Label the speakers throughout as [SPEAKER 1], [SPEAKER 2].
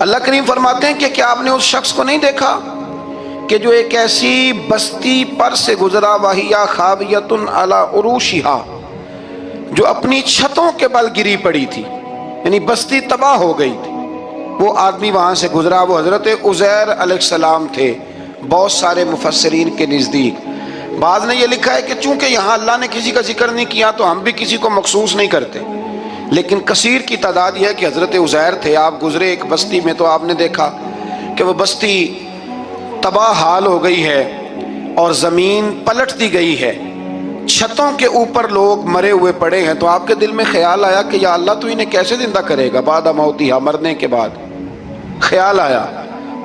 [SPEAKER 1] اللہ کریم فرماتے ہیں کہ کیا آپ نے اس شخص کو نہیں دیکھا کہ جو ایک ایسی بستی پر سے گزرا وَهِيَ خَاوِيَةٌ عَلَىٰ عُرُوشِهَا، جو اپنی چھتوں کے بل گری پڑی تھی، یعنی بستی تباہ ہو گئی تھی۔ وہ آدمی وہاں سے گزرا، وہ حضرت عزیر علیہ السلام تھے بہت سارے مفسرین کے نزدیک۔ بعض نے یہ لکھا ہے کہ چونکہ یہاں اللہ نے کسی کا ذکر نہیں کیا تو ہم بھی کسی کو مخصوص نہیں کرتے، لیکن کثیر کی تعداد یہ ہے کہ حضرت عزیر تھے۔ آپ گزرے ایک بستی میں تو آپ نے دیکھا کہ وہ بستی تباہ حال ہو گئی ہے اور زمین پلٹ دی گئی ہے، چھتوں کے اوپر لوگ مرے ہوئے پڑے ہیں۔ تو آپ کے دل میں خیال آیا کہ یا اللہ تو انہیں کیسے زندہ کرے گا بعد موتہا، مرنے کے بعد۔ خیال آیا،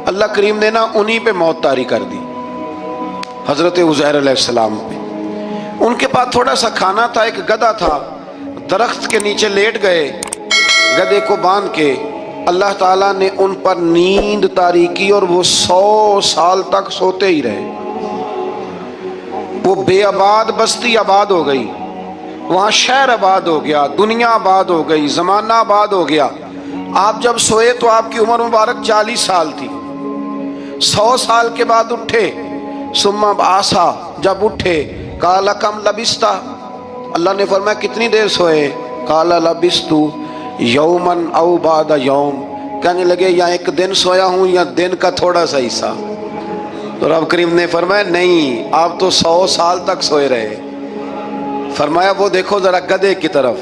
[SPEAKER 1] اللہ کریم نے نا انہی پہ موت طاری کر دی، حضرت عزیر علیہ السلام پہ۔ ان کے پاس تھوڑا سا کھانا تھا، ایک گدھا تھا، درخت کے نیچے لیٹ گئے گدھے کو باندھ کے۔ اللہ تعالیٰ نے ان پر نیند طاری کی اور وہ 100 سال تک سوتے ہی رہے۔ وہ بے آباد بستی آباد ہو گئی، وہاں شہر آباد ہو گیا، دنیا آباد ہو گئی، زمانہ آباد ہو گیا۔ آپ جب سوئے تو آپ کی عمر مبارک 40 سال تھی۔ 100 سال کے بعد اٹھے، ثم بعثا، جب اٹھے قال کم لبثت، اللہ نے فرمایا کتنی دیر سوئے؟ قال لبثت یوما او بعد یوم، کہنے لگے یا ایک دن سویا ہوں یا دن کا تھوڑا سا حصہ۔ تو رب کریم نے فرمایا نہیں، آپ تو 100 سال تک سوئے رہے۔ فرمایا وہ دیکھو ذرا گدھے کی طرف،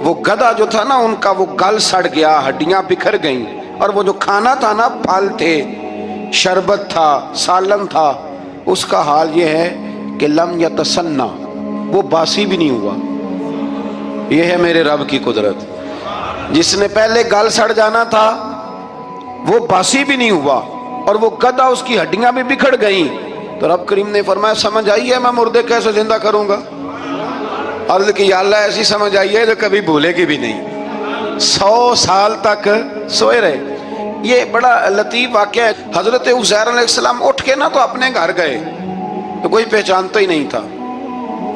[SPEAKER 1] وہ گدھا جو تھا نا ان کا وہ گل سڑ گیا، ہڈیاں بکھر گئیں، اور وہ جو کھانا تھا نا، پھل تھے، شربت تھا، سالن تھا، اس کا حال یہ ہے کہ لم یتسنہ، وہ باسی بھی نہیں ہوا۔ یہ ہے میرے رب کی قدرت، جس نے پہلے گل سڑ جانا تھا وہ باسی بھی نہیں ہوا، اور وہ گدھا اس کی ہڈیاں بھی بکھر گئیں۔ تو رب کریم نے فرمایا سمجھ آئی ہے میں مردے کیسے زندہ کروں گا؟ عرض کی یا اللہ ایسی سمجھ آئی ہے جو کبھی بھولے گی بھی نہیں۔ 100 سال تک سوئے رہے۔ یہ بڑا لطیف واقعہ ہے۔ حضرت عزیر علیہ السلام اٹھ کے نا تو اپنے گھر گئے تو کوئی پہچانتا ہی نہیں تھا۔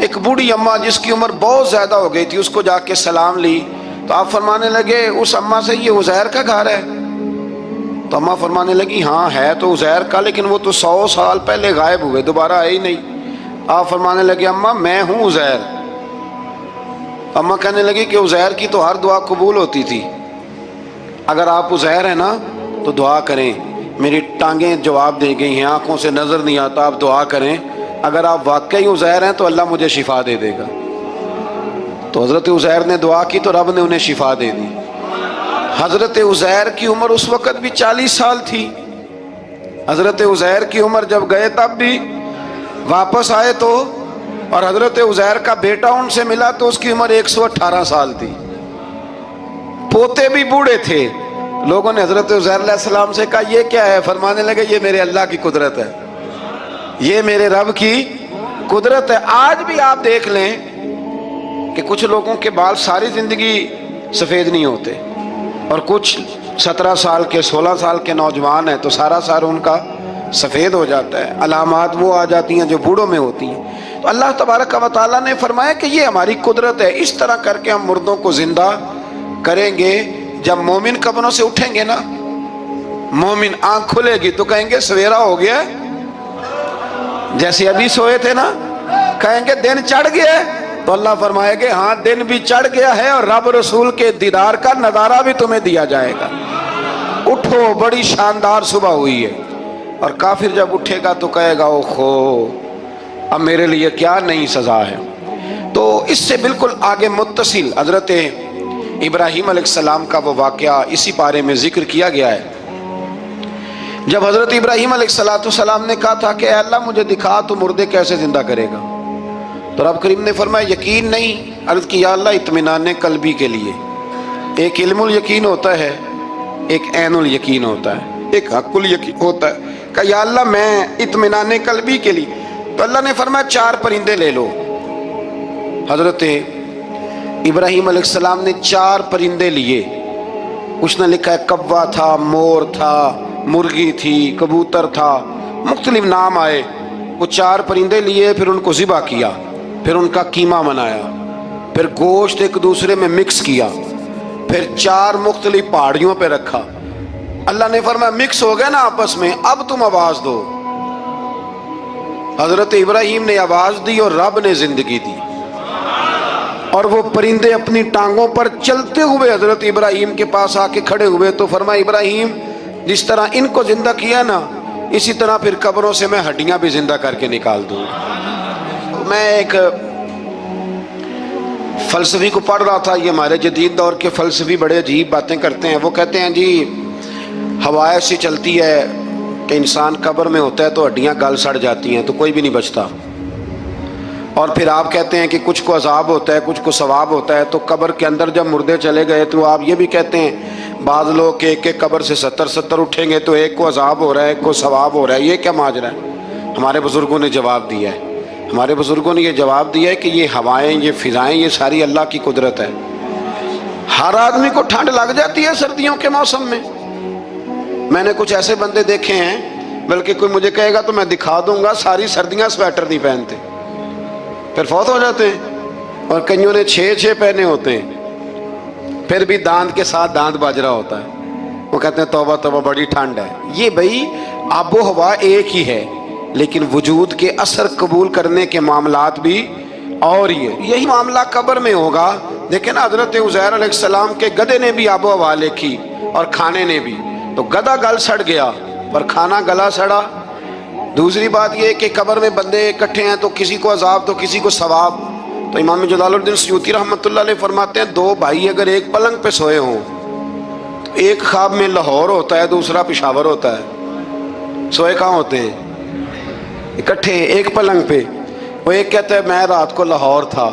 [SPEAKER 1] ایک بوڑھی اماں جس کی عمر بہت زیادہ ہو گئی تھی، اس کو جا کے سلام لی تو آپ فرمانے لگے اس اماں سے یہ عزیر کا گھر ہے؟ تو اماں فرمانے لگی ہاں ہے تو عزیر کا، لیکن وہ تو 100 سال پہلے غائب ہوئے، دوبارہ آئے ہی نہیں۔ آپ فرمانے لگے اماں میں ہوں عزیر۔ اماں کہنے لگی کہ عزیر کی تو ہر دعا قبول ہوتی تھی، اگر آپ عزیر ہیں نا تو دعا کریں، میری ٹانگیں جواب دے گئی ہیں، آنکھوں سے نظر نہیں آتا، آپ دعا کریں، اگر آپ واقعی عزیر ہیں تو اللہ مجھے شفا دے دے گا۔ تو حضرت عزیر نے دعا کی تو رب نے انہیں شفا دے دی۔ حضرت عزیر کی عمر اس وقت بھی 40 سال تھی۔ حضرت عزیر کی عمر جب گئے تب بھی، واپس آئے تو، اور حضرت عزیر کا بیٹا ان سے ملا تو اس کی عمر 118 سال تھی۔ پوتے بھی بوڑھے تھے۔ لوگوں نے حضرت عزیر علیہ السلام سے کہا یہ کیا ہے؟ فرمانے لگے یہ میرے اللہ کی قدرت ہے، یہ میرے رب کی قدرت ہے۔ آج بھی آپ دیکھ لیں کہ کچھ لوگوں کے بال ساری زندگی سفید نہیں ہوتے، اور کچھ 17 سال کے 16 سال کے نوجوان ہیں تو سارا سار ان کا سفید ہو جاتا ہے۔ علامات وہ آ جاتی ہیں جو بوڑھوں میں ہوتی ہیں۔ تو اللہ تبارک و تعالیٰ نے فرمایا کہ یہ ہماری قدرت ہے، اس طرح کر کے ہم مردوں کو زندہ کریں گے۔ جب مومن قبروں سے اٹھیں گے نا، مومن آنکھ کھلے گی تو کہیں گے سویرا ہو گیا، جیسے ابھی سوئے تھے نا، کہیں گے دن چڑھ گیا ہے، تو اللہ فرمائے گے ہاں دن بھی چڑھ گیا ہے اور رب رسول کے دیدار کا نظارہ بھی تمہیں دیا جائے گا۔ اٹھو بڑی شاندار صبح ہوئی ہے۔ اور کافر جب اٹھے گا تو کہے گا اوہو اب میرے لیے کیا نئی سزا ہے۔ تو اس سے بالکل آگے متصل حضرت ابراہیم علیہ السلام کا وہ واقعہ اسی پارے میں ذکر کیا گیا ہے۔ جب حضرت ابراہیم علیہ السلام نے کہا تھا کہ اے اللہ مجھے دکھا تو مردے کیسے زندہ کرے گا، تو رب کریم نے فرمایا یقین نہیں؟ عرض کی یا اللہ اطمینان قلبی کے لیے۔ ایک علم الیقین ہوتا ہے، ایک عین الیقین ہوتا ہے، ایک حق الیقین ہوتا ہے۔ کہ یا اللہ میں اطمینان قلبی کے لیے، تو اللہ نے فرمایا 4 پرندے لے لو۔ حضرت ابراہیم علیہ السلام نے 4 پرندے لیے۔ اس نے لکھا ہے کوا تھا، مور تھا، مرغی تھی، کبوتر تھا، مختلف نام آئے۔ وہ 4 پرندے لیے، پھر ان کو ذبح کیا، پھر ان کا قیمہ بنایا، پھر گوشت ایک دوسرے میں مکس کیا، پھر 4 مختلف پہاڑیوں پہ رکھا۔ اللہ نے فرمایا مکس ہو گئے نا آپس میں، اب تم آواز دو۔ حضرت ابراہیم نے آواز دی اور رب نے زندگی دی، اور وہ پرندے اپنی ٹانگوں پر چلتے ہوئے حضرت ابراہیم کے پاس آ کے کھڑے ہوئے تو فرمایا ابراہیم جس طرح ان کو زندہ کیا نا، اسی طرح پھر قبروں سے میں ہڈیاں بھی زندہ کر کے نکال دوں۔ میں ایک فلسفی کو پڑھ رہا تھا، یہ ہمارے جدید دور کے فلسفی بڑے عجیب باتیں کرتے ہیں۔ وہ کہتے ہیں جی ہوا ایسی چلتی ہے کہ انسان قبر میں ہوتا ہے تو ہڈیاں گل سڑ جاتی ہیں تو کوئی بھی نہیں بچتا، اور پھر آپ کہتے ہیں کہ کچھ کو عذاب ہوتا ہے کچھ کو ثواب ہوتا ہے، تو قبر کے اندر جب مردے چلے گئے تو آپ یہ بھی کہتے ہیں بعض لوگ کہ ایک قبر سے 70 اٹھیں گے تو ایک کو عذاب ہو رہا ہے ایک کو ثواب ہو رہا ہے، یہ کیا ماجرا ہے؟ ہمارے بزرگوں نے جواب دیا ہے، ہمارے بزرگوں نے یہ جواب دیا ہے کہ یہ ہوائیں یہ فضائیں یہ ساری اللہ کی قدرت ہے۔ ہر آدمی کو ٹھنڈ لگ جاتی ہے سردیوں کے موسم میں۔ میں نے کچھ ایسے بندے دیکھے ہیں، بلکہ کوئی مجھے کہے گا تو میں دکھا دوں گا، ساری سردیاں سویٹر نہیں پہنتے، پھر فوت ہو جاتے ہیں، اور کئیوں نے 6 پہنے ہوتے ہیں، پھر بھی دانت کے ساتھ دانت بج رہا ہوتا ہے، وہ کہتے ہیں توبہ توبہ بڑی ٹھنڈ ہے۔ یہ بھائی آب و ہوا ایک ہی ہے، لیکن وجود کے اثر قبول کرنے کے معاملات بھی اور یہی معاملہ قبر میں ہوگا۔ دیکھیں نا حضرت عزیر علیہ السلام کے گدھے نے بھی آب و ہوا لکھی اور کھانے نے بھی، تو گدھا گل سڑ گیا پر کھانا گلا سڑا۔ دوسری بات یہ کہ قبر میں بندے اکٹھے ہیں تو کسی کو عذاب تو کسی کو ثواب۔ تو امام جلال الدین سیوطی رحمۃ اللہ علیہ فرماتے ہیں 2 بھائی اگر ایک پلنگ پہ سوئے ہوں تو ایک خواب میں لاہور ہوتا ہے دوسرا پشاور ہوتا ہے، سوئے کہاں ہوتے ہیں؟ اکٹھے ایک پلنگ پہ۔ وہ ایک کہتا ہے میں رات کو لاہور تھا،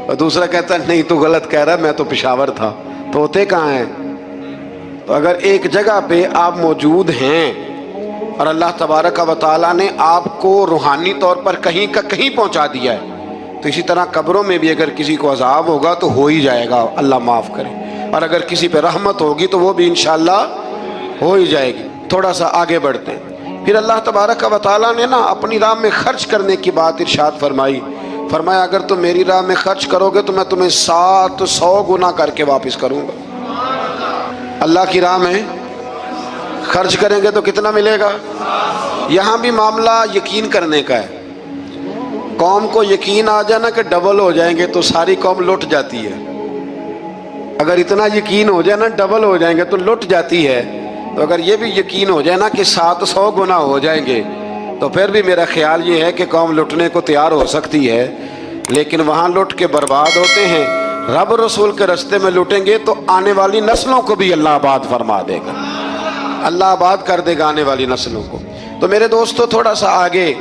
[SPEAKER 1] اور دوسرا کہتا ہے نہیں تو غلط کہہ رہا ہے میں تو پشاور تھا، تو ہوتے کہاں ہیں؟ تو اگر ایک جگہ پہ آپ موجود ہیں اور اللہ تبارک و تعالیٰ نے آپ کو روحانی طور پر کہیں کا کہیں پہنچا دیا ہے، تو اسی طرح قبروں میں بھی اگر کسی کو عذاب ہوگا تو ہو ہی جائے گا، اللہ معاف کرے، اور اگر کسی پہ رحمت ہوگی تو وہ بھی انشاءاللہ ہو ہی جائے گی۔ تھوڑا سا آگے بڑھتے ہیں۔ پھر اللہ تبارک و تعالیٰ نے نا اپنی راہ میں خرچ کرنے کی بات ارشاد فرمائی، فرمایا اگر تم میری راہ میں خرچ کرو گے تو میں تمہیں 700 گنا کر کے واپس کروں گا۔ اللہ کی راہ میں خرچ کریں گے تو کتنا ملے گا؟ یہاں بھی معاملہ یقین کرنے کا ہے۔ قوم کو یقین آ جانا کہ ڈبل ہو جائیں گے تو ساری قوم لٹ جاتی ہے، اگر اتنا یقین ہو جائے نا ڈبل ہو جائیں گے تو لٹ جاتی ہے، تو اگر یہ بھی یقین ہو جائے نا کہ 700 گنا ہو جائیں گے تو پھر بھی میرا خیال یہ ہے کہ قوم لٹنے کو تیار ہو سکتی ہے، لیکن وہاں لٹ کے برباد ہوتے ہیں۔ رب رسول کے رستے میں لٹیں گے تو آنے والی نسلوں کو بھی اللہ آباد فرما دے گا، اللہ آباد کر دے گا آنے والی نسلوں کو۔ تو میرے دوستو تھوڑا سا آگے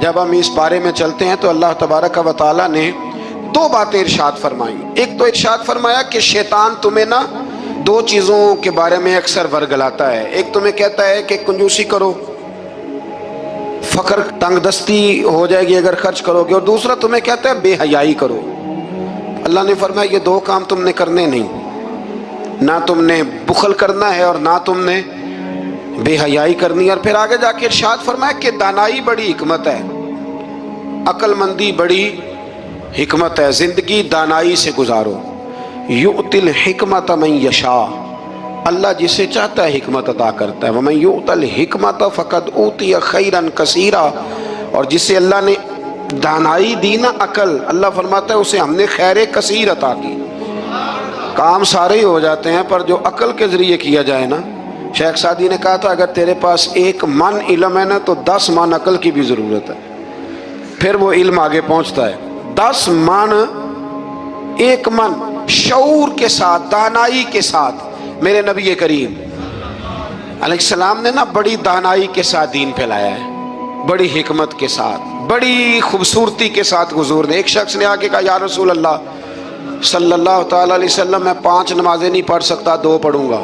[SPEAKER 1] جب ہم اس بارے میں چلتے ہیں تو اللہ تبارک و تعالیٰ نے 2 باتیں ارشاد فرمائیں۔ ایک تو ارشاد فرمایا کہ شیطان تمہیں نا 2 چیزوں کے بارے میں اکثر ورگلاتا ہے، ایک تمہیں کہتا ہے کہ کنجوسی کرو، فقر تنگ دستی ہو جائے گی اگر خرچ کرو گے، اور دوسرا تمہیں کہتا ہے بے حیائی کرو۔ اللہ نے فرمایا یہ 2 کام تم نے کرنے نہیں، نہ تم نے بخل کرنا ہے اور نہ تم نے بے حیائی کرنی ہے۔ اور پھر آگے جا کے ارشاد فرمایا کہ دانائی بڑی حکمت ہے، عقل مندی بڑی حکمت ہے، زندگی دانائی سے گزارو۔ یؤتی الحکمت من یشاء، اللہ جسے چاہتا ہے حکمت عطا کرتا ہے، ومن یؤت الحکمت فقد اوتی خیرا کثیرا، اور جسے اللہ نے دانائی دی نا عقل، اللہ فرماتا ہے اسے ہم نے خیر کثیر عطا کی۔ کام سارے ہی ہو جاتے ہیں پر جو عقل کے ذریعے کیا جائے نا، شیخ سعدی نے کہا تھا اگر تیرے پاس 1 من علم ہے نا تو 10 من عقل کی بھی ضرورت ہے، پھر وہ علم آگے پہنچتا ہے۔ 10 من 1 من شعور کے ساتھ دانائی کے ساتھ میرے نبی کریم علیہ السلام نے نا بڑی دانائی کے ساتھ دین پھیلایا ہے، بڑی حکمت کے ساتھ، بڑی خوبصورتی کے ساتھ حضور نے۔ ایک شخص نے آگے کہا یا رسول اللہ صلی اللہ تعالیٰ علیہ وسلم میں 5 نمازیں نہیں پڑھ سکتا، 2 پڑھوں گا۔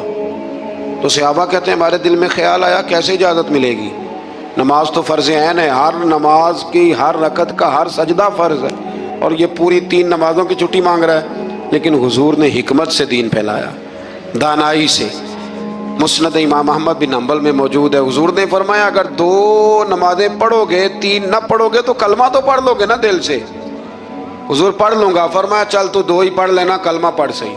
[SPEAKER 1] تو صحابہ کہتے ہیں ہمارے دل میں خیال آیا کیسے اجازت ملے گی، نماز تو فرض عین ہے، ہر نماز کی ہر رکعت کا ہر سجدہ فرض ہے، اور یہ پوری 3 نمازوں کی چھٹی مانگ رہا ہے۔ لیکن حضور نے حکمت سے دین پھیلایا، دانائی سے۔ مسند امام احمد بن حنبل میں موجود ہے، حضور نے فرمایا اگر 2 نمازیں پڑھو گے 3 نہ پڑھو گے تو کلمہ تو پڑھ لو گے نا دل سے۔ حضور پڑھ لوں گا، فرمایا چل تو 2 ہی پڑھ لینا، کلمہ پڑھ صحیح۔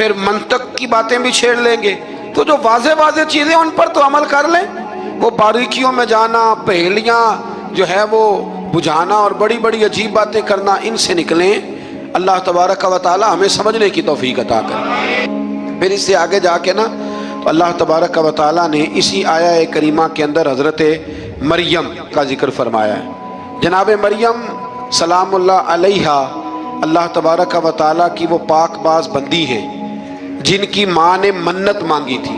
[SPEAKER 1] پھر منطق کی باتیں بھی چھیڑ لیں گے. تو جو واضح واضح چیزیں ان پر تو عمل کر لیں. وہ باریکیوں میں جانا، پہیلیاں جو ہے وہ بجھانا اور بڑی بڑی عجیب باتیں کرنا، ان سے نکلیں. اللہ تبارک و تعالی ہمیں سمجھنے کی توفیق عطا کرے. پھر اس سے آگے جا کے نا تو اللہ تبارک و تعالی نے اسی آیہ کریمہ کے اندر حضرت مریم کا ذکر فرمایا ہے. جناب مریم سلام اللہ علیہا اللہ تبارک و تعالی کی وہ پاک باز بندی ہے جن کی ماں نے منت مانگی تھی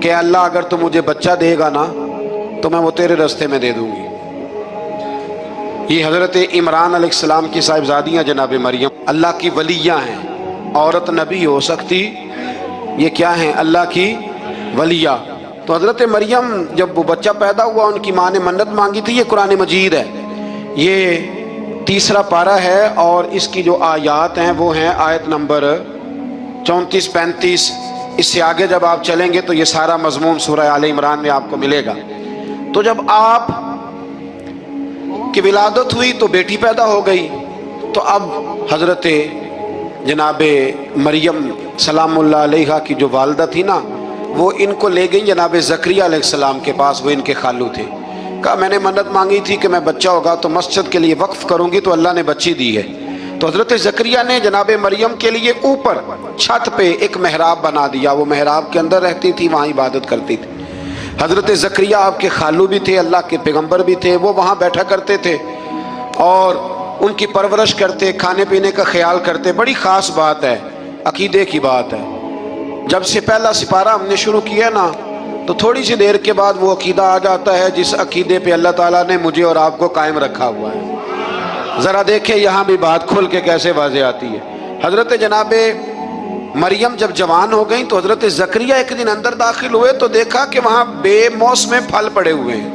[SPEAKER 1] کہ اللہ اگر تو مجھے بچہ دے گا نا تو میں وہ تیرے راستے میں دے دوں گی. یہ حضرت عمران علیہ السلام کی صاحبزادیاں جناب مریم اللہ کی ولیاں ہیں. عورت نبی ہو سکتی، یہ کیا ہیں؟ اللہ کی ولیہ. تو حضرت مریم جب وہ بچہ پیدا ہوا ان کی ماں نے منت مانگی تھی. یہ قرآن مجید ہے، یہ 3 پارہ ہے اور اس کی جو آیات ہیں وہ ہیں آیت نمبر 34-35. اس سے آگے جب آپ چلیں گے تو یہ سارا مضمون سورہ آل عمران میں آپ کو ملے گا. تو جب آپ کی ولادت ہوئی تو بیٹی پیدا ہو گئی، تو اب حضرت جناب مریم سلام اللہ علیہا کی جو والدہ تھی نا وہ ان کو لے گئی جناب زکریا علیہ السلام کے پاس. وہ ان کے خالو تھے. کہا میں نے منت مانگی تھی کہ میں بچہ ہوگا تو مسجد کے لیے وقف کروں گی، تو اللہ نے بچی دی ہے. تو حضرت زکریا نے جناب مریم کے لیے اوپر چھت پہ ایک محراب بنا دیا. وہ محراب کے اندر رہتی تھی، وہاں عبادت کرتی تھی. حضرت زکریا آپ کے خالو بھی تھے، اللہ کے پیغمبر بھی تھے. وہ وہاں بیٹھا کرتے تھے اور ان کی پرورش کرتے، کھانے پینے کا خیال کرتے. بڑی خاص بات ہے، عقیدے کی بات ہے. جب سے پہلا سپارہ ہم نے شروع کیا نا تو تھوڑی سی دیر کے بعد وہ عقیدہ آ جاتا ہے جس عقیدے پہ اللہ تعالیٰ نے مجھے اور آپ کو قائم رکھا ہوا ہے. ذرا دیکھیں یہاں بھی بات کھل کے کیسے واضح آتی ہے. حضرت جناب مریم جب جوان ہو گئیں تو حضرت زکریا ایک دن اندر داخل ہوئے تو دیکھا کہ وہاں بے موسم پھل پڑے ہوئے ہیں.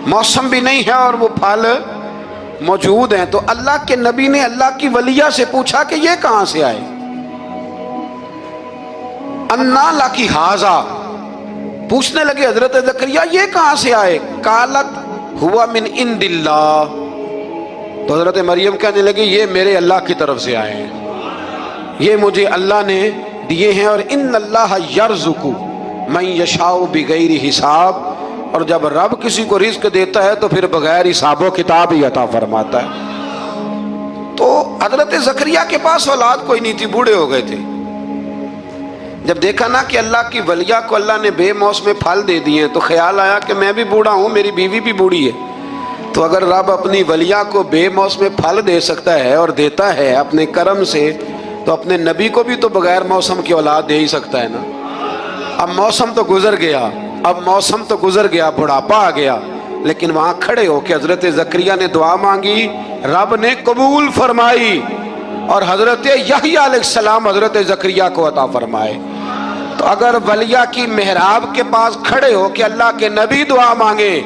[SPEAKER 1] موسم بھی نہیں ہے اور وہ پھل موجود ہیں. تو اللہ کے نبی نے اللہ کی ولیہ سے پوچھا کہ یہ کہاں سے آئے؟ انا لکی ھذا، پوچھنے لگے حضرت زکریا یہ کہاں سے آئے؟ قالت ہوا من عند اللہ. تو حضرت مریم کہنے لگی یہ میرے اللہ کی طرف سے آئے ہیں، یہ مجھے اللہ نے دیے ہیں. اور ان اللہ یرزق من یشاء بغیر حساب، اور جب رب کسی کو رزق دیتا ہے تو پھر بغیر حساب و کتاب ہی عطا فرماتا ہے. تو حضرت زکریا کے پاس اولاد کوئی نہیں تھی، بوڑھے ہو گئے تھے. جب دیکھا نا کہ اللہ کی ولیہ کو اللہ نے بے موسم پھل دے دیے تو خیال آیا کہ میں بھی بوڑھا ہوں، میری بیوی بھی بوڑھی ہے. تو اگر رب اپنی ولیہ کو بے موسم پھل دے سکتا ہے اور دیتا ہے اپنے کرم سے، تو اپنے نبی کو بھی تو بغیر موسم کی اولاد دے ہی سکتا ہے نا. اب موسم تو گزر گیا، بڑھاپا آ گیا، لیکن وہاں کھڑے ہو کے حضرت زکریا نے دعا مانگی، رب نے قبول فرمائی اور حضرت یحییٰ علیہ السلام حضرت زکریا کو عطا فرمائے. تو اگر ولیہ کی محراب کے پاس کھڑے ہو کے اللہ کے نبی دعا مانگے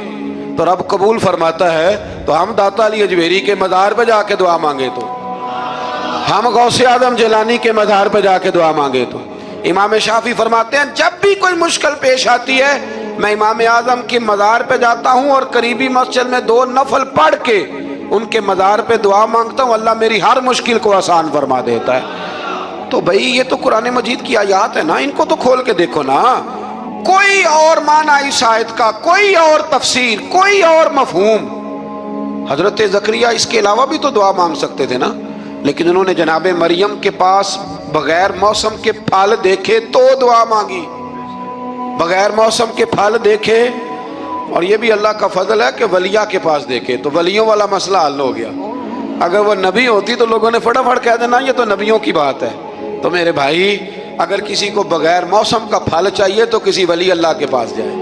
[SPEAKER 1] تو رب قبول فرماتا ہے، تو ہم داتا علی اجمیری کے مزار پہ جا کے دعا مانگے تو، ہم غوث اعظم جیلانی کے مزار پہ جا کے دعا مانگے تو. امام شافعی فرماتے ہیں جب بھی کوئی مشکل پیش آتی ہے میں امام اعظم کے مزار پہ جاتا ہوں اور قریبی مسجد میں 2 نفل پڑھ کے ان کے مزار پہ دعا مانگتا ہوں، اللہ میری ہر مشکل کو آسان فرما دیتا ہے. تو بھائی یہ تو قرآن مجید کی آیات ہے نا، ان کو تو کھول کے دیکھو نا. کوئی اور معنی اس آیت کا، کوئی اور تفسیر، کوئی اور مفہوم. حضرت زکریا اس کے علاوہ بھی تو دعا مانگ سکتے تھے نا، لیکن انہوں نے جناب مریم کے پاس بغیر موسم کے پھل دیکھے تو دعا مانگی، بغیر موسم کے پھل دیکھے. اور یہ بھی اللہ کا فضل ہے کہ ولیہ کے پاس دیکھے تو ولیوں والا مسئلہ حل ہو گیا. اگر وہ نبی ہوتی تو لوگوں نے فٹافٹ کہہ دینا یہ تو نبیوں کی بات ہے. تو میرے بھائی اگر کسی کو بغیر موسم کا پھل چاہیے تو کسی ولی اللہ کے پاس جائے،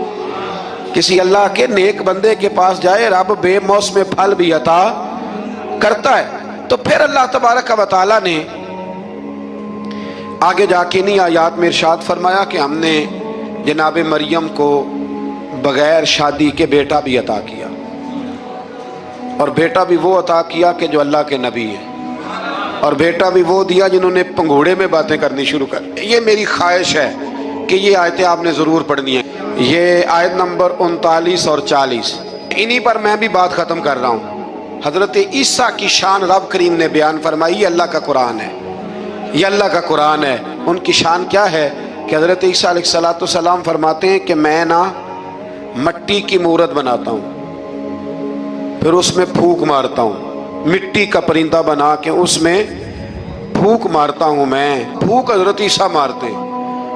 [SPEAKER 1] کسی اللہ کے نیک بندے کے پاس جائے، رب بے موسم پھل بھی عطا کرتا ہے. تو پھر اللہ تبارک و تعالیٰ نے آگے جا کے نہیں آیات میں ارشاد فرمایا کہ ہم نے جناب مریم کو بغیر شادی کے بیٹا بھی عطا کیا، اور بیٹا بھی وہ عطا کیا کہ جو اللہ کے نبی ہے، اور بیٹا بھی وہ دیا جنہوں نے پنگھوڑے میں باتیں کرنی شروع کر. یہ میری خواہش ہے کہ یہ آیتیں آپ نے ضرور پڑھنی ہیں. یہ آیت نمبر 39 اور 40 انہی پر میں بھی بات ختم کر رہا ہوں. حضرت عیسیٰ کی شان رب کریم نے بیان فرمائی، اللہ کا قرآن ہے. یہ اللہ کا قرآن ہے۔ ان کی شان کیا ہے کہ حضرت عیسیٰ علیہ السلام فرماتے ہیں کہ میں نا مٹی کی مورت بناتا ہوں، پھر اس میں پھونک مارتا ہوں، مٹی کا پرندہ بنا کے اس میں پھونک مارتا ہوں میں۔ پھونک حضرت عیسیٰ مارتے ہیں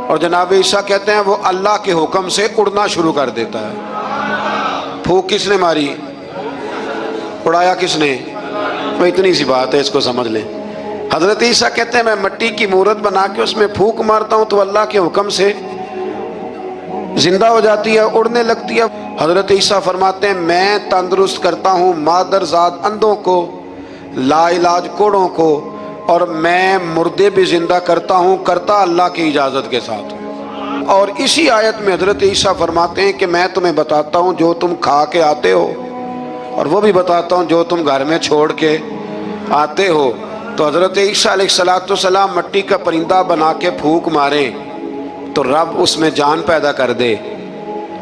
[SPEAKER 1] اور جناب عیسیٰ کہتے ہیں وہ اللہ کے حکم سے اڑنا شروع کر دیتا ہے۔ پھونک کس نے ماری؟ اڑایا کس نے؟ وہ اتنی سی بات ہے، اس کو سمجھ لیں۔ حضرت عیسیٰ کہتے ہیں میں مٹی کی مورت بنا کے اس میں پھونک مارتا ہوں تو اللہ کے حکم سے زندہ ہو جاتی ہے، اڑنے لگتی ہے۔ حضرت عیسیٰ فرماتے ہیں میں تندرست کرتا ہوں مادرزاد اندھوں کو، لا علاج کوڑوں کو، اور میں مردے بھی زندہ کرتا ہوں، کرتا اللہ کی اجازت کے ساتھ۔ اور اسی آیت میں حضرت عیسیٰ فرماتے ہیں کہ میں تمہیں بتاتا ہوں جو تم کھا کے آتے ہو، اور وہ بھی بتاتا ہوں جو تم گھر میں چھوڑ کے آتے ہو۔ تو حضرت عیسیٰ علیہ السلام مٹی کا پرندہ بنا کے پھونک مارے تو رب اس میں جان پیدا کر دے،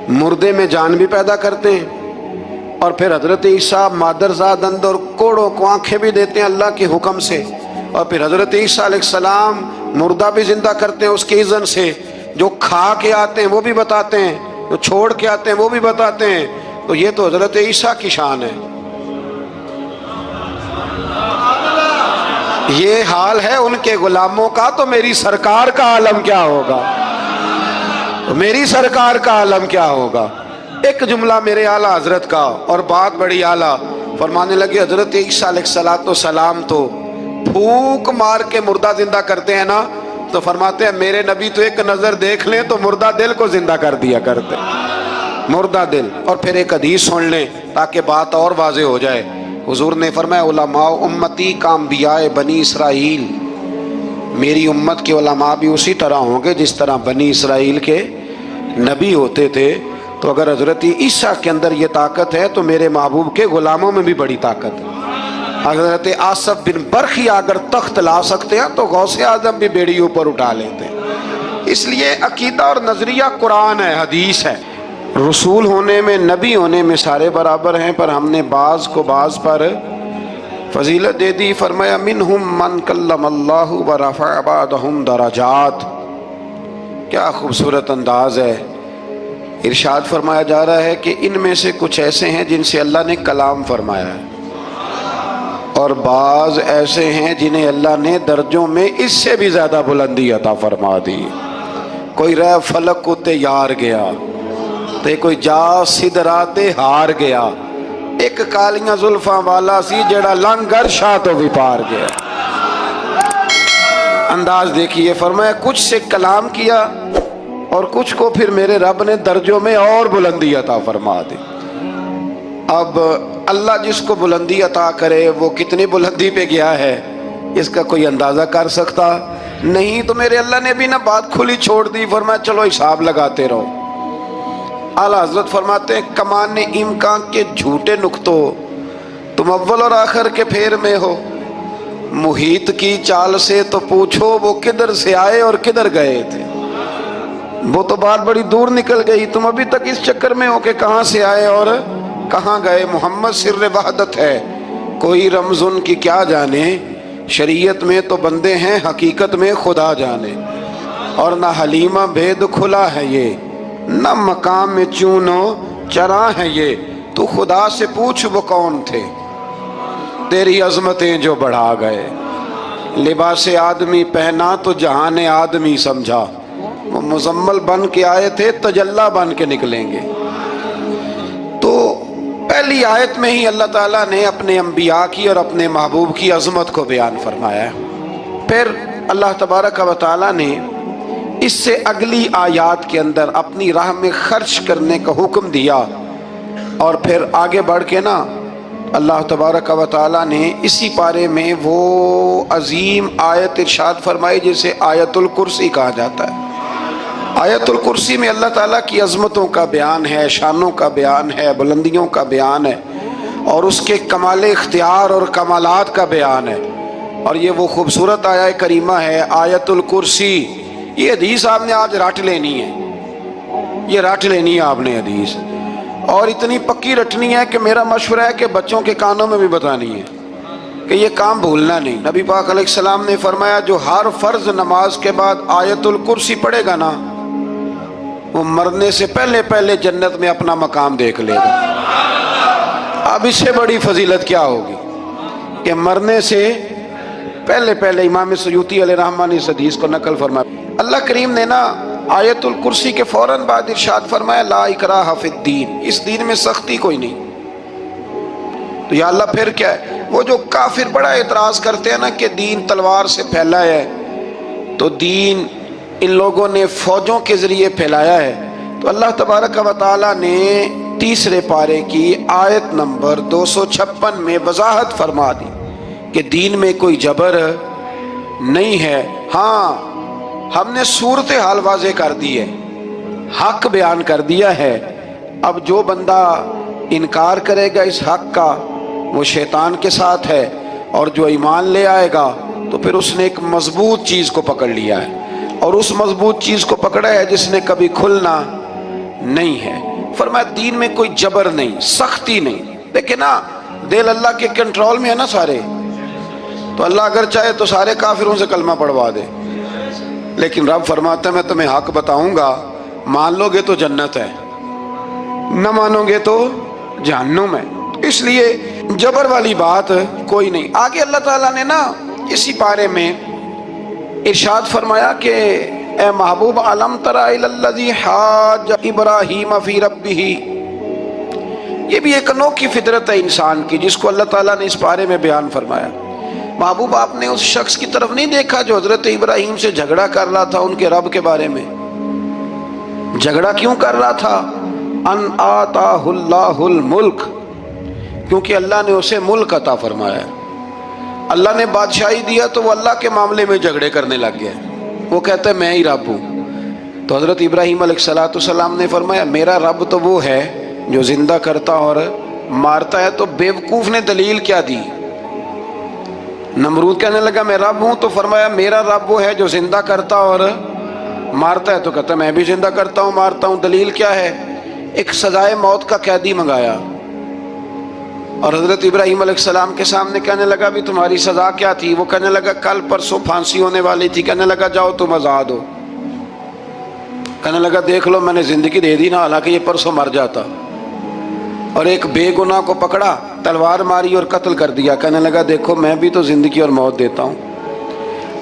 [SPEAKER 1] مردے میں جان بھی پیدا کرتے ہیں۔ اور پھر حضرت عیسیٰ مادرزاد اندھ اور کوڑوں کو آنکھیں بھی دیتے ہیں اللہ کے حکم سے۔ اور پھر حضرت عیسیٰ علیہ السلام مردہ بھی زندہ کرتے ہیں اس کے اذن سے۔ جو کھا کے آتے ہیں وہ بھی بتاتے ہیں، جو چھوڑ کے آتے ہیں وہ بھی بتاتے ہیں۔ تو یہ تو حضرت عیسیٰ کی شان ہے۔ یہ حال ہے ان کے غلاموں کا، تو میری سرکار کا عالم کیا ہوگا؟ میری سرکار کا عالم کیا ہوگا؟ ایک جملہ میرے اعلیٰ حضرت کا، اور بات بڑی اعلیٰ، فرمانے لگے حضرت عیسیٰ علیہ السلام تو پھونک مار کے مردہ زندہ کرتے ہیں نا، تو فرماتے ہیں میرے نبی تو ایک نظر دیکھ لیں تو مردہ دل کو زندہ کر دیا کرتے، مردہ دل۔ اور پھر ایک حدیث سن لیں تاکہ بات اور واضح ہو جائے۔ حضور نے فرمایا علماء امتی کا انبیاء بنی اسرائیل، میری امت کے علماء بھی اسی طرح ہوں گے جس طرح بنی اسرائیل کے نبی ہوتے تھے۔ تو اگر حضرت عیسیٰ کے اندر یہ طاقت ہے تو میرے محبوب کے غلاموں میں بھی بڑی طاقت ہے۔ حضرت آصف بن برخیا اگر تخت لا سکتے ہیں تو غوث اعظم بھی بیڑی اوپر اٹھا لیتے ہیں۔ اس لیے عقیدہ اور نظریہ قرآن ہے، حدیث ہے۔ رسول ہونے میں، نبی ہونے میں سارے برابر ہیں، پر ہم نے بعض کو بعض پر فضیلت دے دی۔ فرمایا منہم من کلم اللہ ورفع بعضهم درجات۔ کیا خوبصورت انداز ہے۔ ارشاد فرمایا جا رہا ہے کہ ان میں سے کچھ ایسے ہیں جن سے اللہ نے کلام فرمایا ہے، اور بعض ایسے ہیں جنہیں اللہ نے درجوں میں اس سے بھی زیادہ بلندی عطا فرما دی۔ کوئی رہ فلک کو تیار گیا، تو کوئی جا سدرات ہار گیا، ایک کالیاں زلفاں والا سی جڑا لنگر شاہ تو بھی پار گیا۔ انداز دیکھیے، فرمایا کچھ سے کلام کیا اور کچھ کو پھر میرے رب نے درجوں میں اور بلندی عطا فرما دی۔ اب اللہ جس کو بلندی عطا کرے وہ کتنی بلندی پہ گیا ہے اس کا کوئی اندازہ کر سکتا نہیں۔ تو میرے اللہ نے بھی نہ بات کھلی چھوڑ دی، فرمایا چلو حساب لگاتے رہو۔ اعلیٰ حضرت فرماتے ہیں کمان امکان کے جھوٹے نقطوں، تم اول اور آخر کے پھیر میں ہو، محیط کی چال سے تو پوچھو وہ کدھر سے آئے اور کدھر گئے تھے۔ وہ تو بات بڑی دور نکل گئی، تم ابھی تک اس چکر میں ہو کہ کہاں سے آئے اور کہاں گئے۔ محمد سر وحدت ہے، کوئی رمز ان کی کیا جانے، شریعت میں تو بندے ہیں حقیقت میں خدا جانے۔ اور نہ حلیمہ بھید کھلا ہے یہ، نہ مقام میں چونو چرا ہے یہ، تو خدا سے پوچھ وہ کون تھے تیری عظمتیں جو بڑھا گئے۔ لباس آدمی پہنا تو جہان آدمی سمجھا، وہ مزمل بن کے آئے تھے تجلی بن کے نکلیں گے۔ تو پہلی آیت میں ہی اللہ تعالیٰ نے اپنے انبیاء کی اور اپنے محبوب کی عظمت کو بیان فرمایا ہے۔ پھر اللہ تبارک و تعالیٰ نے اس سے اگلی آیات کے اندر اپنی راہ میں خرچ کرنے کا حکم دیا، اور پھر آگے بڑھ کے نا اللہ تبارک و تعالیٰ نے اسی پارے میں وہ عظیم آیت ارشاد فرمائی جسے آیت الکرسی کہا جاتا ہے۔ آیت الکرسی میں اللہ تعالیٰ کی عظمتوں کا بیان ہے، شانوں کا بیان ہے، بلندیوں کا بیان ہے، اور اس کے کمال اختیار اور کمالات کا بیان ہے۔ اور یہ وہ خوبصورت آیت کریمہ ہے آیت الکرسی۔ یہ حدیث آپ نے آج رٹ لینی ہے، یہ رٹ لینی ہے آپ نے حدیث، اور اتنی پکی رٹنی ہے کہ میرا مشورہ ہے کہ بچوں کے کانوں میں بھی بتانی ہے کہ یہ کام بھولنا نہیں۔ نبی پاک علیہ السلام نے فرمایا جو ہر فرض نماز کے بعد آیت الکرسی پڑھے گا نا، وہ مرنے سے پہلے پہلے جنت میں اپنا مقام دیکھ لے گا۔ اب اس سے بڑی فضیلت کیا ہوگی کہ مرنے سے پہلے پہلے۔ امام سیوطی علیہ رحمہ نے اس حدیث کو نقل فرمایا۔ اللہ کریم نے نا آیت الکرسی کے فوراً بعد ارشاد فرمایا لا اکراہ فی الدین، اس دین میں سختی کوئی نہیں۔ تو یا اللہ پھر کیا ہے؟ وہ جو کافر بڑا اعتراض کرتے ہیں نا کہ دین تلوار سے پھیلا ہے، تو دین ان لوگوں نے فوجوں کے ذریعے پھیلایا ہے۔ تو اللہ تبارک و تعالیٰ نے تیسرے پارے کی آیت نمبر 256 میں وضاحت فرما دی کہ دین میں کوئی جبر نہیں ہے۔ ہاں ہم نے صورتحال واضح کر دی ہے، حق بیان کر دیا ہے۔ اب جو بندہ انکار کرے گا اس حق کا وہ شیطان کے ساتھ ہے، اور جو ایمان لے آئے گا تو پھر اس نے ایک مضبوط چیز کو پکڑ لیا ہے، اور اس مضبوط چیز کو پکڑا ہے جس نے کبھی کھلنا نہیں ہے۔ فرمایا دین میں کوئی جبر نہیں، سختی نہیں۔ دیکھیں نا دل اللہ کے کنٹرول میں ہے نا سارے، تو اللہ اگر چاہے تو سارے کافروں سے کلمہ پڑھوا دے، لیکن رب فرماتا ہے میں تمہیں حق بتاؤں گا، مان لو گے تو جنت ہے، نہ مانو گے تو جہنم ہے۔ اس لیے جبر والی بات کوئی نہیں۔ آگے اللہ تعالیٰ نے نا اسی پارے میں ارشاد فرمایا کہ اے محبوب علم تر الی الذی حاج ابراہیم فی ربہ، یہ بھی ایک انوکھی فطرت ہے انسان کی جس کو اللہ تعالیٰ نے اس پارے میں بیان فرمایا۔ محبوب آپ نے اس شخص کی طرف نہیں دیکھا جو حضرت ابراہیم سے جھگڑا کر رہا تھا ان کے رب کے بارے میں؟ جھگڑا کیوں کر رہا تھا؟ ان آتاہ اللہ الملک، کیونکہ اللہ نے اسے ملک عطا فرمایا۔ اللہ نے بادشاہی دیا تو وہ اللہ کے معاملے میں جھگڑے کرنے لگ گیا، وہ کہتا ہے میں ہی رب ہوں۔ تو حضرت ابراہیم علیہ السلام نے فرمایا میرا رب تو وہ ہے جو زندہ کرتا اور مارتا ہے۔ تو بیوقوف نے دلیل کیا دی؟ نمرود کہنے لگا میں رب ہوں، تو فرمایا میرا رب وہ ہے جو زندہ کرتا اور مارتا ہے۔ تو کہتا ہے میں بھی زندہ کرتا ہوں مارتا ہوں، دلیل کیا ہے؟ ایک سزائے موت کا قیدی منگایا، اور حضرت ابراہیم علیہ السلام کے سامنے کہنے لگا بھی تمہاری سزا کیا تھی؟ وہ کہنے لگا کل پرسوں پھانسی ہونے والی تھی۔ کہنے لگا جاؤ تم آزاد ہو۔ کہنے لگا دیکھ لو میں نے زندگی دے دی نا، حالانکہ یہ پرسوں مر جاتا۔ اور ایک بے گناہ کو پکڑا، تلوار ماری اور قتل کر دیا۔ کہنے لگا دیکھو میں بھی تو زندگی اور موت دیتا ہوں۔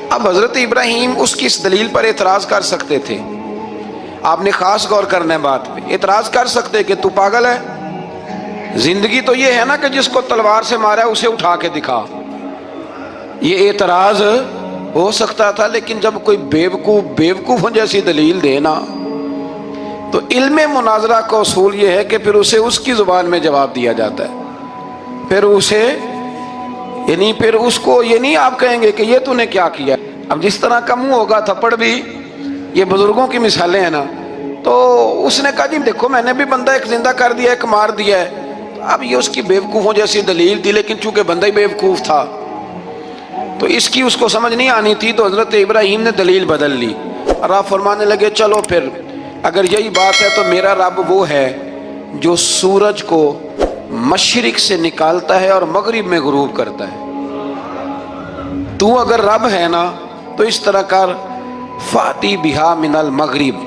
[SPEAKER 1] اب حضرت ابراہیم اس کی اس دلیل پر اعتراض کر سکتے تھے، آپ نے خاص غور کرنا ہے بات پہ۔ اعتراض کر سکتے کہ تو پاگل ہے، زندگی تو یہ ہے نا کہ جس کو تلوار سے مارا ہے اسے اٹھا کے دکھا، یہ اعتراض ہو سکتا تھا۔ لیکن جب کوئی بیوقوفوں جیسی دلیل دے نا، تو علم مناظرہ کا اصول یہ ہے کہ پھر اسے اس کی زبان میں جواب دیا جاتا ہے۔ پھر اسے پھر اس کو یہ نہیں آپ کہیں گے کہ یہ تو نے کیا کیا۔ اب جس طرح کا منہ ہوگا تھپڑ بھی، یہ بزرگوں کی مثالیں ہیں نا، تو اس نے کہا جی دیکھو میں نے بھی بندہ ایک زندہ کر دیا ایک مار دیا ہے۔ اب یہ اس کی بیوقوفوں جیسی دلیل تھی، لیکن چونکہ بندہ ہی بیوقوف تھا تو اس کی اس کو سمجھ نہیں آنی تھی، تو حضرت ابراہیم نے دلیل بدل لی اور آپ فرمانے لگے چلو پھر اگر یہی بات ہے تو میرا رب وہ ہے جو سورج کو مشرق سے نکالتا ہے اور مغرب میں غروب کرتا ہے۔ تو اگر رب ہے نا تو اس طرح کر فاتی بہا من المغرب،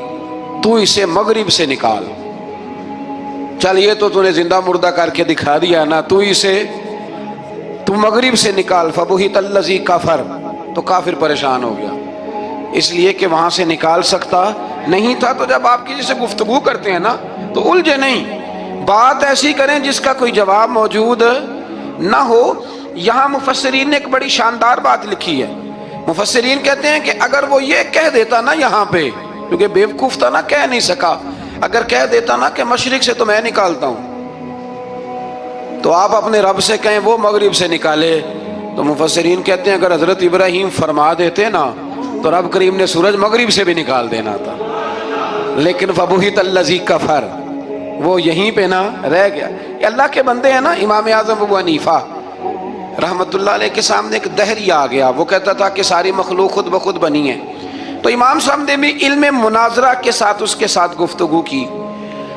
[SPEAKER 1] تو اسے مغرب سے نکال۔ چل یہ تو نے زندہ مردہ کر کے دکھا دیا نا، تو مغرب سے نکال۔ فبہت الذی کفر، تو کافر پریشان ہو گیا اس لیے کہ وہاں سے نکال سکتا نہیں تھا۔ تو جب آپ کسی سے گفتگو کرتے ہیں نا تو الجھے نہیں، بات ایسی کریں جس کا کوئی جواب موجود نہ ہو۔ یہاں مفسرین نے ایک بڑی شاندار بات لکھی ہے۔ مفسرین کہتے ہیں کہ اگر وہ یہ کہہ دیتا نا یہاں پہ، کیونکہ بیوقوف تھا نا کہہ نہیں سکا، اگر کہہ دیتا نا کہ مشرق سے تو میں نکالتا ہوں، تو آپ اپنے رب سے کہیں وہ مغرب سے نکالے۔ تو مفسرین کہتے ہیں اگر حضرت ابراہیم فرما دیتے نا تو رب کریم نے سورج مغرب سے بھی نکال دینا تھا، لیکن فبہت الذی کفر، وہ یہیں پہ نہ رہ گیا۔ یہ اللہ کے بندے ہیں نا۔ امام اعظم ابو حنیفہ رحمت اللہ علیہ کے سامنے ایک دہری آ گیا، وہ کہتا تھا کہ ساری مخلوق خود بخود بنی ہے۔ تو امام صاحب نے بھی علم مناظرہ کے ساتھ اس کے ساتھ گفتگو کی،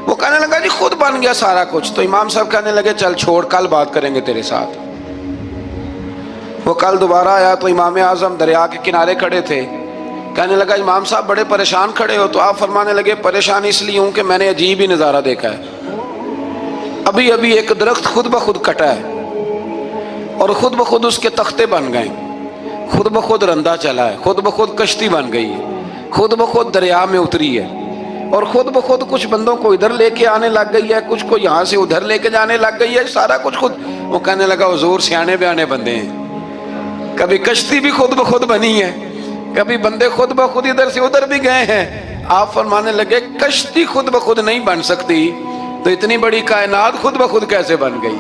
[SPEAKER 1] وہ کہنے لگا جی خود بن گیا سارا کچھ۔ تو امام صاحب کہنے لگے چل چھوڑ، کل بات کریں گے تیرے ساتھ۔ وہ کل دوبارہ آیا تو امام اعظم دریا کے کنارے کھڑے تھے. کہنے لگا امام صاحب بڑے پریشان کھڑے ہو. تو آپ فرمانے لگے پریشان اس لیے ہوں کہ میں نے عجیب ہی نظارہ دیکھا ہے. ابھی ابھی ایک درخت خود بخود کٹا ہے اور خود بخود اس کے تختے بن گئے, خود بخود رندہ چلا ہے, خود بخود کشتی بن گئی ہے, خود بخود دریا میں اتری ہے, اور خود بخود کچھ بندوں کو ادھر لے کے آنے لگ گئی ہے, کچھ کو یہاں سے ادھر لے کے جانے لگ گئی ہے, سارا کچھ خود. وہ کہنے لگا حضور سیانے بیانے بندے ہیں, کبھی کشتی بھی خود بخود بنی ہے, کبھی بندے خود بخود ادھر سے ادھر بھی گئے ہیں. آپ فرمانے لگے کشتی خود بخود نہیں بن سکتی تو اتنی بڑی کائنات خود بخود کیسے بن گئی؟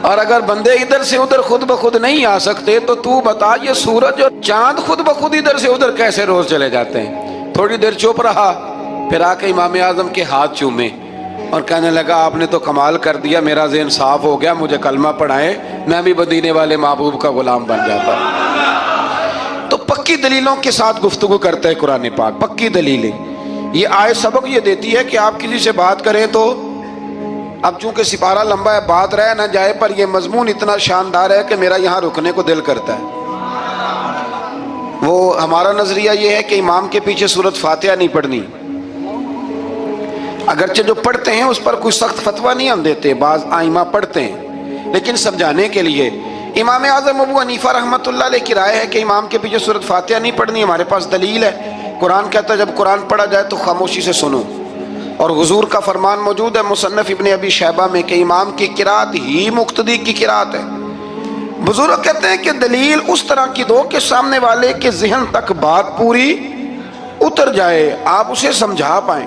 [SPEAKER 1] اور اگر بندے ادھر سے ادھر خود بخود نہیں آ سکتے تو بتا یہ سورج اور چاند خود بخود ادھر سے ادھر کیسے روز چلے جاتے ہیں؟ تھوڑی دیر چپ رہا, پھر آ کے امام اعظم کے ہاتھ چومے اور کہنے لگا آپ نے تو کمال کر دیا, میرا ذہن صاف ہو گیا, مجھے کلمہ پڑھائیں, میں بھی مدینے والے محبوب کا غلام بن جاتا. تو پکی دلیلوں کے ساتھ گفتگو کرتا ہے قرآن پاک, پکی دلیلیں. یہ آیت سبق یہ دیتی ہے کہ آپ کسی سے بات کریں تو, اب چونکہ سپارہ لمبا ہے بات رہ نہ جائے, پر یہ مضمون اتنا شاندار ہے کہ میرا یہاں رکنے کو دل کرتا ہے. وہ ہمارا نظریہ یہ ہے کہ امام کے پیچھے سورۃ فاتحہ نہیں پڑھنی, اگرچہ جو پڑھتے ہیں اس پر کوئی سخت فتویٰ نہیں ہم دیتے, بعض آئمہ پڑھتے ہیں, لیکن سمجھانے کے لیے. امام اعظم ابو حنیفہ رحمۃ اللہ علیہ کی رائے ہے کہ امام کے پیچھے سورۃ فاتحہ نہیں پڑھنی. ہمارے پاس دلیل ہے, قرآن کہتا ہے جب قرآن پڑھا جائے تو خاموشی سے سنو, اور حضور کا فرمان موجود ہے مصنف ابن ابی شیبہ میں کہ امام کی قرات ہی مقتدی کی قرات ہے. بزرگ کہتے ہیں کہ دلیل اس طرح کی دو کہ سامنے والے کے ذہن تک بات پوری اتر جائے, آپ اسے سمجھا پائیں.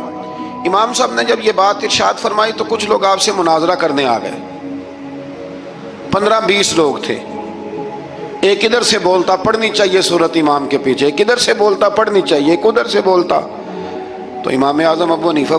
[SPEAKER 1] امام صاحب نے جب یہ بات ارشاد فرمائی تو کچھ لوگ آپ سے مناظرہ کرنے آ گئے, 15-20 لوگ تھے. ایک ادھر سے بولتا پڑھنی چاہیے سورت امام کے پیچھے, ایک ادھر سے بولتا پڑھنی چاہیے, ایک ادھر سے بولتا. تو امام اعظم ابو حنیفہ